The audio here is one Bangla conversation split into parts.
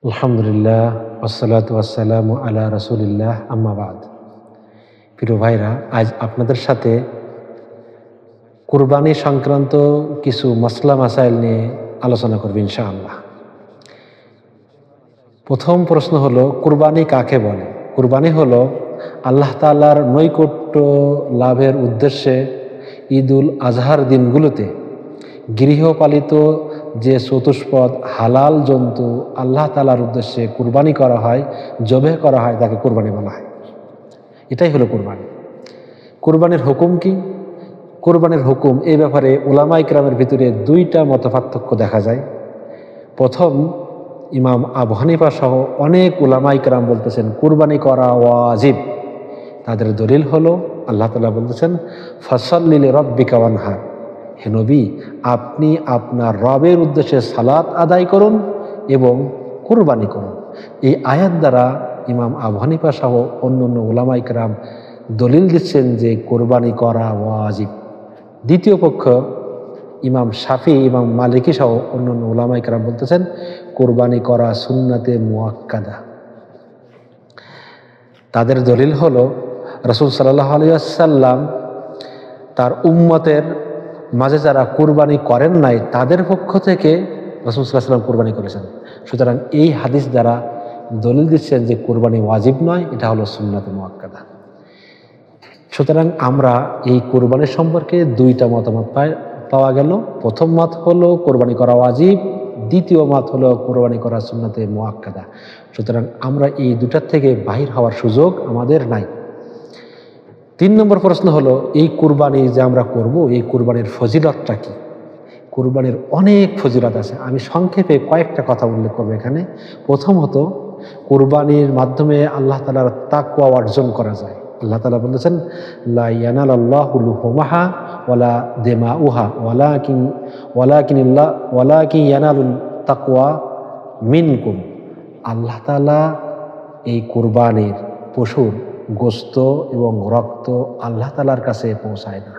আলহামদুলিল্লাহ ওয়াসসালাতু ওয়াসসালামু আলা রাসূলিল্লাহ আম্মা বাদ। প্রিয় ভাইরা, আজ আপনাদের সাথে কুরবানি সংক্রান্ত কিছু মাসলা মাসাইল নিয়ে আলোচনা করব ইনশাআল্লাহ। প্রথম প্রশ্ন হলো, কুরবানি কাকে বলে? কুরবানি হলো আল্লাহ তাআলার নৈকট্য লাভের উদ্দেশ্যে ঈদুল আজহার দিনগুলোতে গৃহপালিত যে চতুষ্পদ হালাল জন্তু আল্লাহ তাআলার উদ্দেশ্যে কুরবানি করা হয়, জবেহ করা হয়, তাকে কুরবানি বলা হয়। এটাই হলো কুরবানি। কুরবানির হুকুম কি? কুরবানির হুকুম এই ব্যাপারে উলামা ইকরামের ভিতরে দুইটা মতপার্থক্য দেখা যায়। প্রথম, ইমাম আবু হানিফা সহ অনেক উলামা ইকরাম বলতেছেন কুরবানি করা ওয়াজিব। তাদের দলিল হলো আল্লাহ তাআলা বলতেছেন, ফাসাল্লি লিরাব্বিকা ওয়ানহার, হে নবী, আপনি আপনার রবের উদ্দেশ্যে সালাত আদায় করুন এবং কুরবানি করুন। এই আয়াত দ্বারা ইমাম আবু হানিফা সহ অন্যান্য উলামা ইকরাম দলিল দিচ্ছেন যে কুরবানি করা ওয়াজিব। দ্বিতীয় পক্ষ ইমাম শাফি, ইমাম মালিকি সহ অন্যান্য উলামা ইকরাম বলতেছেন কুরবানি করা সুন্নাতে মুআক্কাদা। তাদের দলিল হলো রাসূল সাল্লাল্লাহু আলাইহি ওয়াসাল্লাম তার উম্মতের মাঝে যারা কুরবানি করেন নাই তাদের পক্ষ থেকে রাসূল সাল্লাল্লাহু আলাইহি ওয়াসাল্লাম কুরবানি করেছেন। সুতরাং এই হাদিস দ্বারা দলিল দিচ্ছেন যে কুরবানি ওয়াজিব নয়, এটা হলো সুন্নাতে মুআক্কাদা। সুতরাং আমরা এই কুরবানির সম্পর্কে দুইটা মতামত পাওয়া গেল। প্রথম মত হলো কুরবানি করা ওয়াজিব, দ্বিতীয় মত হলো কুরবানি করা সুন্নাতে মুআক্কাদা। সুতরাং আমরা এই দুটার থেকে বাহির হওয়ার সুযোগ আমাদের নাই। 3 নম্বর প্রশ্ন হলো, এই কুরবানি যে আমরা করব, এই কুরবানির ফজিলতটা কি? কুরবানির অনেক ফজিলত আছে, আমি সংক্ষেপে কয়েকটা কথা উল্লেখ করব এখানে। প্রথমত, কুরবানির মাধ্যমে আল্লাহ তাআলার তাকওয়া অর্জন করা যায়। আল্লাহ তাআলা বলেছেন, লা ইয়ানালাল্লাহু লুহুমাহা ওয়ালা দিমাউহা ওয়ালাকিন ইয়ানালুত তাকওয়া মিনকুম। আল্লাহ তাআলা এই কুরবানির পশুর গোশত এবং রক্ত আল্লাহ তাআলার কাছে পৌঁছায় না।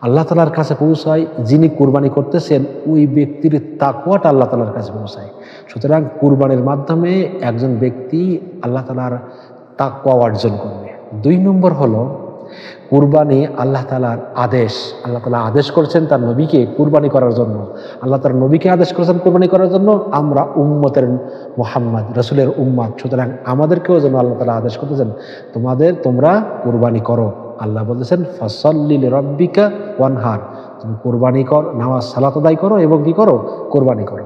আল্লাহ তাআলার কাছে পৌঁছায় যিনি কুরবানি করতেছেন ওই ব্যক্তির তাকওয়াটা আল্লাহ তাআলার কাছে পৌঁছায়। সুতরাং কুরবানির মাধ্যমে একজন ব্যক্তি আল্লাহ তাআলার তাকওয়া অর্জন করবে। 2 নম্বর হলো, কুরবানি আল্লাহ তাআলার আদেশ। আল্লাহ তাআলা আদেশ করেছেন তার নবীকে কুরবানি করার জন্য। আল্লাহ তার নবীকে আদেশ করেছেন কুরবানি করার জন্য। আমরা উম্মতের মুহাম্মদ রাসূলের উম্মত, সুতরাং আমাদেরকেও যেন আল্লাহ তাআলা আদেশ করতেছেন তোমরা কুরবানি করো। আল্লাহ বলতেছেন, ফাসাল্লি লিরাব্বিকা ওয়ানহার, তুমি কুরবানি কর, নামাজ সালাত আদায় করো এবং কি করো? কুরবানি করো।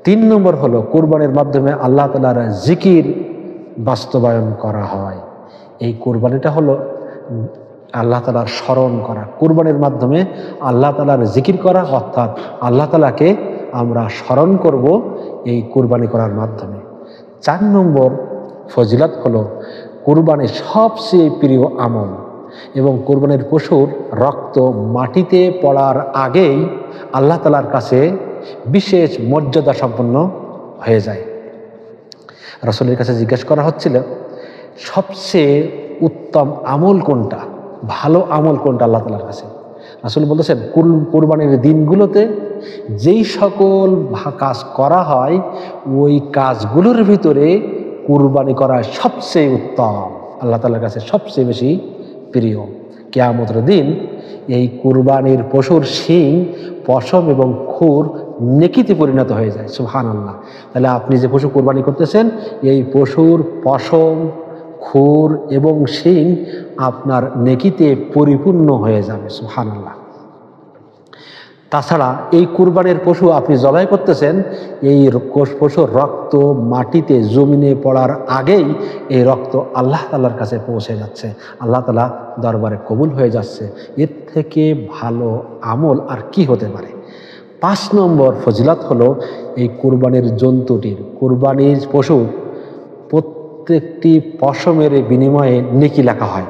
3 নম্বর হলো, কুরবানির মাধ্যমে আল্লাহ তাআলার জিকির বাস্তবায়ন করা হয়। এই কুরবানিটা হলো আল্লাহ তাআলার স্মরণ করা। কুরবানির মাধ্যমে আল্লাহ তাআলার জিকির করা, অর্থাৎ আল্লাহ তাআলাকে আমরা স্মরণ করব এই কুরবানি করার মাধ্যমে। 4 নম্বর ফজিলত হলো, কুরবানির সবচেয়ে প্রিয় আমল এবং কুরবানির পশুর রক্ত মাটিতে পড়ার আগেই আল্লাহ তাআলার কাছে বিশেষ মর্যাদা সম্পন্ন হয়ে যায়। রাসূলের কাছে জিজ্ঞাসা করা হচ্ছিল, সবচেয়ে উত্তম আমল কোনটা, ভালো আমল কোনটা আল্লাহ তাআলার কাছে? রাসূল বলতেছেন, কুরবানির দিনগুলোতে যেই সকল কাজ করা হয় ওই কাজগুলোর ভিতরে কুরবানি করা সবচেয়ে উত্তম, আল্লাহ তাআলার কাছে সবচেয়ে বেশি প্রিয়। কিয়ামতের দিন এই কুরবানির পশুর শিং, পশম এবং খুর নেকিতে পরিণত হয়ে যায়। সুবহানাল্লাহ। তাহলে আপনি যে পশু কুরবানি করতেছেন, এই পশুর পশম, খুর এবং শিং আপনার নেকিতে পরিপূর্ণ হয়ে যাবে। সুবহানাল্লাহ। তাছাড়া এই কুরবানির পশু আপনি জবাই করতেছেন, এই পশুর রক্ত মাটিতে জমিনে পড়ার আগেই এই রক্ত আল্লাহ তাআলার কাছে পৌঁছে যাচ্ছে, আল্লাহ তাআলা দরবারে কবুল হয়ে যাচ্ছে। এর থেকে ভালো আমল আর কি হতে পারে? 5 নম্বর ফজিলত হলো, এই কুরবানির জন্তুটির, কুরবানির পশুর প্রত্যেকটি পশমের বিনিময়ে নেকি লেখা হয়।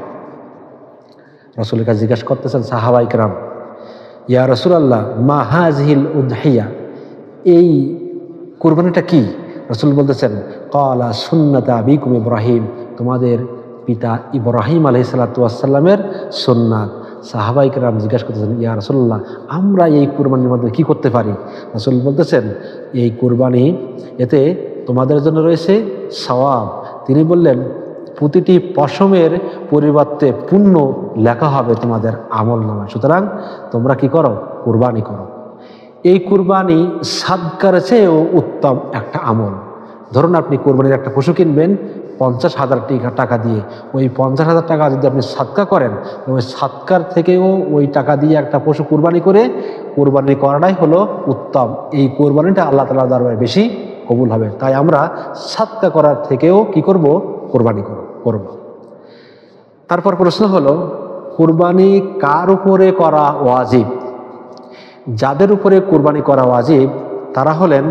রাসূলের কাছে জিজ্ঞাসা করতেছেন সাহাবা ইকরাম, ইয়া রাসূলুল্লাহ, মা হাযিহিল উদহিয়া, এই কুরবানিটা কি? রাসূল বলতেছেন, ক্বালা সুন্নাতা আবিকুম ইব্রাহিম, তোমাদের পিতা ইব্রাহিম আলাইহিস সালাতু ওয়াস সালামের সুন্নাত। সাহাবাই কেরাম জিজ্ঞাসা করতেছেন, ইয়া রাসূলুল্লাহ, আমরা এই কুরবানির মাধ্যমে কি করতে পারি? রাসূল বলতেছেন, এই কুরবানি, এতে তোমাদের জন্য রয়েছে সওয়াব। তিনি বললেন, প্রতিটি পশমের পরিবর্তে পুণ্য লেখা হবে তোমাদের আমল নামায়। সুতরাং তোমরা কি করো? কুরবানি করো। এই কুরবানি সাদকার চেয়েও উত্তম একটা আমল। ধরুন আপনি কুরবানির একটা পশু কিনবেন 50,000 টাকা দিয়ে, ওই 50,000 টাকা যদি আপনি সাদকা করেন, ওই সাদকার থেকেও ওই টাকা দিয়ে একটা পশু কুরবানি করে কুরবানি করাটাই হলো উত্তম। এই কুরবানিটা আল্লাহ তাআলার দরবারে বেশি কবুল হবে। তাই আমরা সাদকা করার থেকেও কি করব? কুরবানি করব। তারপর প্রশ্ন হলো, কুরবানি কার উপরে করা ওয়াজিব? যাদের উপরে কুরবানি করা ওয়াজিব তারা হলেন,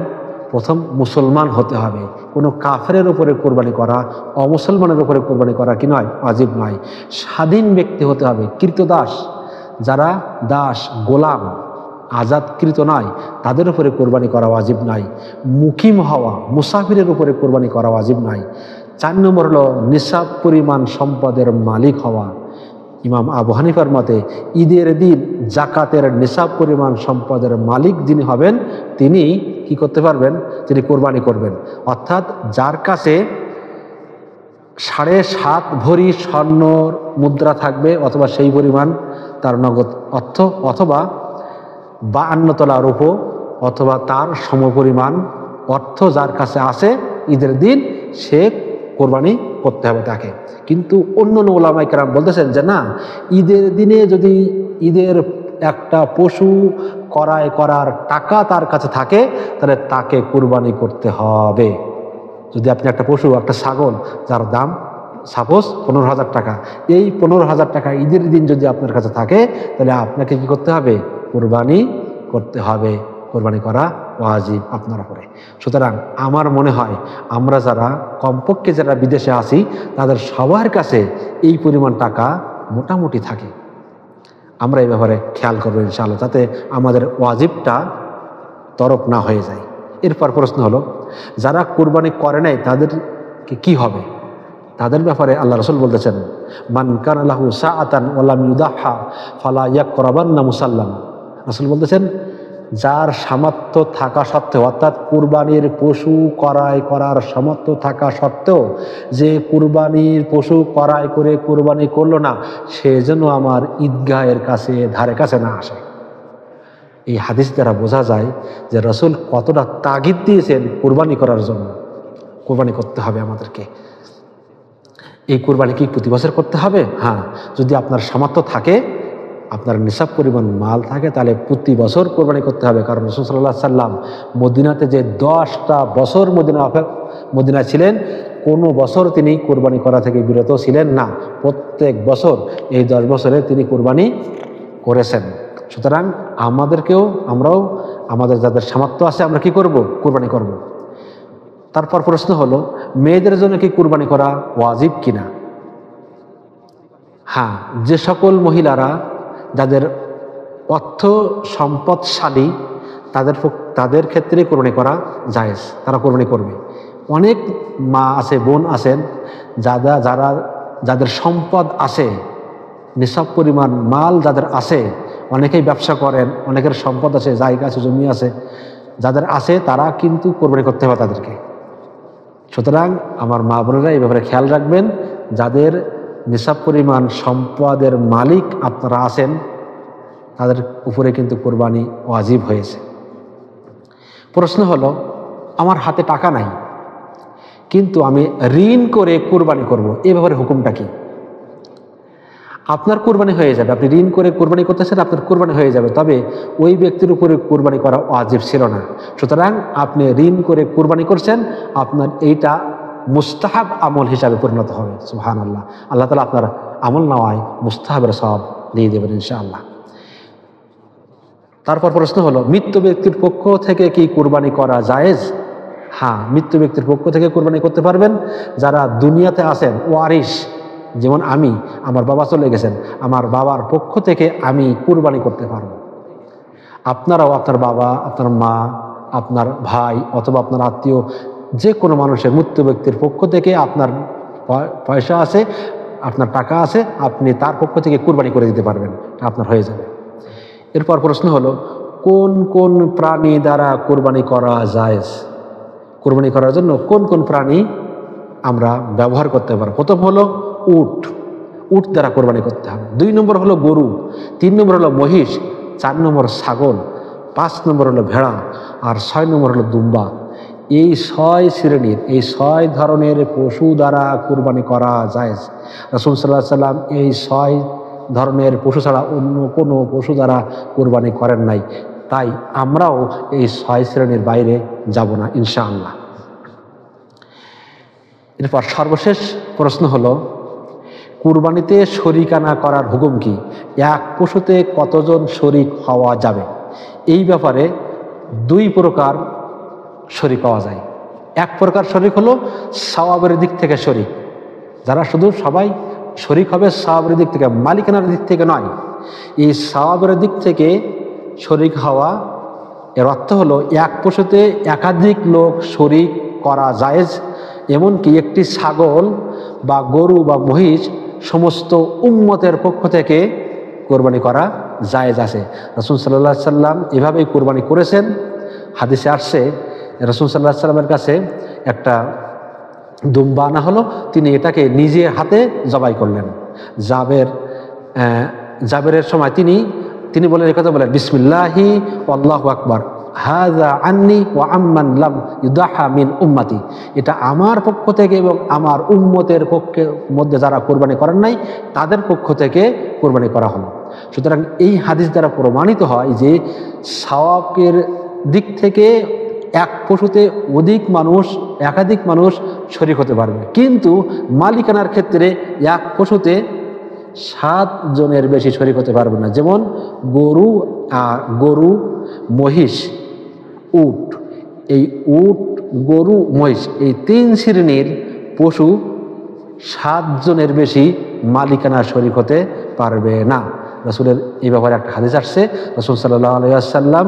প্রথম মুসলমান হতে হবে। কোনো কাফেরের উপরে কুরবানি করা, অমুসলমানের উপরে কুরবানি করা কি নয়? ওয়াজিব নয়। স্বাধীন ব্যক্তি হতে হবে, কৃতদাস, যারা দাস গোলাম আজাদকৃত নয়, তাদের উপরে কুরবানি করা ওয়াজিব নয়। মুকিম হওয়া, মুসাফিরের উপরে কুরবানি করা ওয়াজিব নয়। 4 নম্বর হলো নিসাব পরিমাণ সম্পদের মালিক হওয়া। ইমাম আবু হানিফার মতে ঈদের দিন জাকাতের নিসাব পরিমাণ সম্পদের মালিক যিনি হবেন, তিনি কি করতে পারবেন? তিনি কোরবানি করবেন। অর্থাৎ যার কাছে 7.5 ভরি স্বর্ণ মুদ্রা থাকবে, অথবা সেই পরিমাণ তার নগদ অর্থ, অথবা 52 তোলা রূপো, অথবা তার সমপরিমাণ অর্থ যার কাছে আছে, ঈদের দিন সে কোরবানি করতে হবে তাকে। কিন্তু অন্য ওলামায়ে কেরাম বলতেছেন যে না, ঈদের দিনে যদি ঈদের একটা পশু ক্রয় করার টাকা তার কাছে থাকে, তাহলে তাকে কুরবানি করতে হবে। যদি আপনি একটা পশু, একটা ছাগল যার দাম সাপোজ 15,000 টাকা, এই 15,000 টাকা ঈদের দিন যদি আপনার কাছে থাকে, তাহলে আপনাকে কি করতে হবে? কুরবানি করতে হবে। কোরবানি করা ওয়াজিব আপনার উপরে। সুতরাং আমার মনে হয় আমরা যারা কমপক্ষে যারা বিদেশে আছি, তাদের সবার কাছে এই পরিমাণ টাকা মোটামুটি থাকে। আমরা এই ব্যাপারে খেয়াল করবো ইনশাআল্লাহ, যাতে আমাদের ওয়াজিবটা তরক না হয়ে যায়। এরপর প্রশ্ন হলো, যারা কুরবানি করে নাই তাদেরকে কি হবে? তাদের ব্যাপারে আল্লাহ রাসূল বলতেছেন, মান কানা লাহু সাআতান ওয়া লাম ইউদাহা ফালা ইয়াকরাবান্না মুসাল্লানা। রাসূল বলতেছেন, যার সামর্থ্য থাকা সত্ত্বেও, অর্থাৎ কুরবানির পশু ক্রয় করার সামর্থ্য থাকা সত্ত্বেও যে কুরবানির পশু ক্রয় করে কুরবানি করলো না, সে যেন আমার ঈদগাহের কাছে ধারে কাছে না আসে। এই হাদিস দ্বারা বোঝা যায় যে রাসূল কতটা তাগিদ দিয়েছেন কুরবানি করার জন্য। কুরবানি করতে হবে আমাদেরকে। এই কুরবানি কি প্রতি বছর করতে হবে? হ্যাঁ, যদি আপনার সামর্থ্য থাকে, আপনার নিসাব পরিমাণ মাল থাকে, তাহলে প্রতি বছর কোরবানি করতে হবে। কারণ রাসূল সাল্লাল্লাহু আলাইহি সাল্লাম মদিনাতে যে 10টা বছর মদিনায় ছিলেন, কোনো বছর তিনি কোরবানি করা থেকে বিরত ছিলেন না। প্রত্যেক বছর এই 10 বছরে তিনি কোরবানি করেছেন। সুতরাং আমরাও আমাদের যাদের সামর্থ্য আছে, আমরা কি করব? কোরবানি করব। তারপর প্রশ্ন হলো, মেয়েদের জন্য কি কোরবানি করা ওয়াজিব কিনা? হ্যাঁ, যে সকল মহিলারা যাদের অর্থ সম্পদশালী, তাদের ক্ষেত্রে কোরবানি করা জায়েজ, তারা কোরবানি করবে। অনেক মা আছে, বোন আছেন, যাদের সম্পদ আছে, নিসাব পরিমাণ মাল যাদের আছে, অনেকেই ব্যবসা করেন, অনেকের সম্পদ আছে, জায়গা আছে, জমি আছে, যাদের আছে তারা কিন্তু কোরবানি করতে হবে তাদেরকে। সুতরাং আমার মা বোনেরা এই ব্যাপারে খেয়াল রাখবেন, যাদের নিসাব পরিমাণ সম্পদের মালিক আপনারা আছেন, তাদের উপরে কিন্তু কোরবানি ওয়াজিব হয়েছে। প্রশ্ন হলো, আমার হাতে টাকা নাই, কিন্তু আমি ঋণ করে কোরবানি করব, এই ব্যাপারে হুকুমটা কি? আপনার কোরবানি হয়ে যাবে, আপনি ঋণ করে কোরবানি করতেছেন, আপনার কোরবানি হয়ে যাবে, তবে ওই ব্যক্তির উপরে কোরবানি করা ওয়াজিব ছিল না। সুতরাং আপনি ঋণ করে কোরবানি করছেন, আপনার এইটা মুস্তাহাব আমল হিসাবে পরিণত হবে। সুবহানাল্লাহ, আল্লাহ তাআলা আপনার আমল নামায় মুস্তাহাবের সওয়াব দিয়ে দেবেন ইনশাআল্লাহ। তারপর প্রশ্ন হলো, মৃত ব্যক্তির পক্ষ থেকে কি কোরবানি করা জায়েজ? হ্যাঁ, মৃত ব্যক্তির পক্ষ থেকে কোরবানি করতে পারবেন। যারা দুনিয়াতে আছেন, ওয়ারিস, যেমন আমার বাবা চলে গেছেন, আমার বাবার পক্ষ থেকে আমি কোরবানি করতে পারবো। আপনারাও আপনার বাবা, আপনার মা, আপনার ভাই অথবা আপনার আত্মীয় যে কোনো মানুষের, মৃত ব্যক্তির পক্ষ থেকে আপনার পয়সা আছে, আপনার টাকা আছে, আপনি তার পক্ষ থেকে কুরবানি করে দিতে পারবেন, আপনার হয়ে যাবে। এরপর প্রশ্ন হলো, কোন কোন প্রাণী দ্বারা কুরবানি করা জায়েজ? কুরবানি করার জন্য কোন কোন প্রাণী আমরা ব্যবহার করতে পারবো? প্রথম হলো উট, উট দ্বারা কোরবানি করতে হবে। 2 নম্বর হলো গরু, 3 নম্বর হলো মহিষ, 4 নম্বর ছাগল, 5 নম্বর হলো ভেড়া, আর 6 নম্বর হলো দুম্বা। এই 6 শ্রেণীর, এই 6 ধরনের পশু দ্বারা কুরবানি করা জায়েজ। রাসূল সাল্লাল্লাহু আলাইহি ওয়াসাল্লাম এই 6 ধরনের পশু ছাড়া অন্য কোনো পশু দ্বারা কুরবানি করেন নাই। তাই আমরাও এই 6 শ্রেণীর বাইরে যাব না ইনশাআল্লাহ। এরপর সর্বশেষ প্রশ্ন হলো, কুরবানিতে শরিকানা করার হুকুম কি? এক পশুতে কতজন শরিক হওয়া যাবে? এই ব্যাপারে 2 প্রকার শরিক হওয়া যায়। এক প্রকার শরিক হলো সওয়াবের দিক থেকে শরিক, যারা শুধু সবাই শরিক হবে সওয়াবের দিক থেকে, মালিকানার দিক থেকে নয়। এই সওয়াবের দিক থেকে শরিক হওয়া, এর অর্থ হলো এক পশুতে একাধিক লোক শরিক করা জায়েজ। এমনকি একটি ছাগল বা গরু বা মহিষ সমস্ত উম্মতের পক্ষ থেকে কোরবানি করা জায়েজ আছে। রাসূল সাল্লাল্লাহু আলাইহি সাল্লাম এভাবেই কোরবানি করেছেন। হাদিসে আসছে, রাসূল সাল্লাল্লাহু আলাইহি সাল্লামের কাছে একটা দুম্বা আনা হলো, তিনি এটাকে নিজের হাতে জবাই করলেন। জাবেরের সময় তিনি বলেন, এই কথা বলেন, বিসমিল্লাহি আল্লাহু আকবার, হাযা আন্নি ওয়া আম্মান লাম ইউদাহা মিন উম্মতি। এটা আমার পক্ষ থেকে এবং আমার উম্মতের পক্ষে মধ্যে যারা কোরবানি করেন নাই তাদের পক্ষ থেকে কোরবানি করা হলো। সুতরাং এই হাদিস দ্বারা প্রমাণিত হয় যে সওয়াবের দিক থেকে এক পশুতে একাধিক মানুষ শরীক হতে পারবে, কিন্তু মালিকানার ক্ষেত্রে এক পশুতে 7 জনের বেশি শরীক হতে পারবে না। যেমন গরু, মহিষ, উট। এই উট, গরু, মহিষ এই 3 শ্রেণীর পশু 7 জনের বেশি মালিকানা শরীক হতে পারবে না। রাসূলের এই ব্যাপারে একটা হাদিস আসছে। রাসূল সাল্লাল্লাহু আলাইহি ওয়াসাল্লাম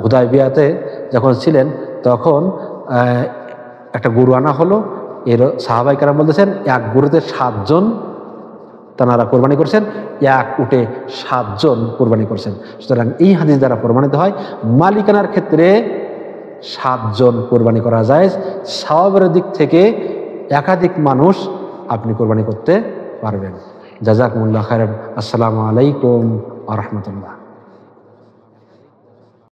হুদায়বিয়াতে যখন ছিলেন তখন একটা গরু আনা হলো। এর সাহাবায়ে কেরাম বলতেছেন, এক গরুতে 7 জন তারা কোরবানি করছেন, এক উটে 7 জন কোরবানি করছেন। সুতরাং এই হাদিস দ্বারা প্রমাণিত হয় মালিকানার ক্ষেত্রে 7 জন কোরবানি করা যায়। সওয়াবের দিক থেকে একাধিক মানুষ আপনি কোরবানি করতে পারবেন। জাযাকুমুল্লাহু খাইরান। আসসালামু আলাইকুম ওয়া রাহমাতুল্লাহ।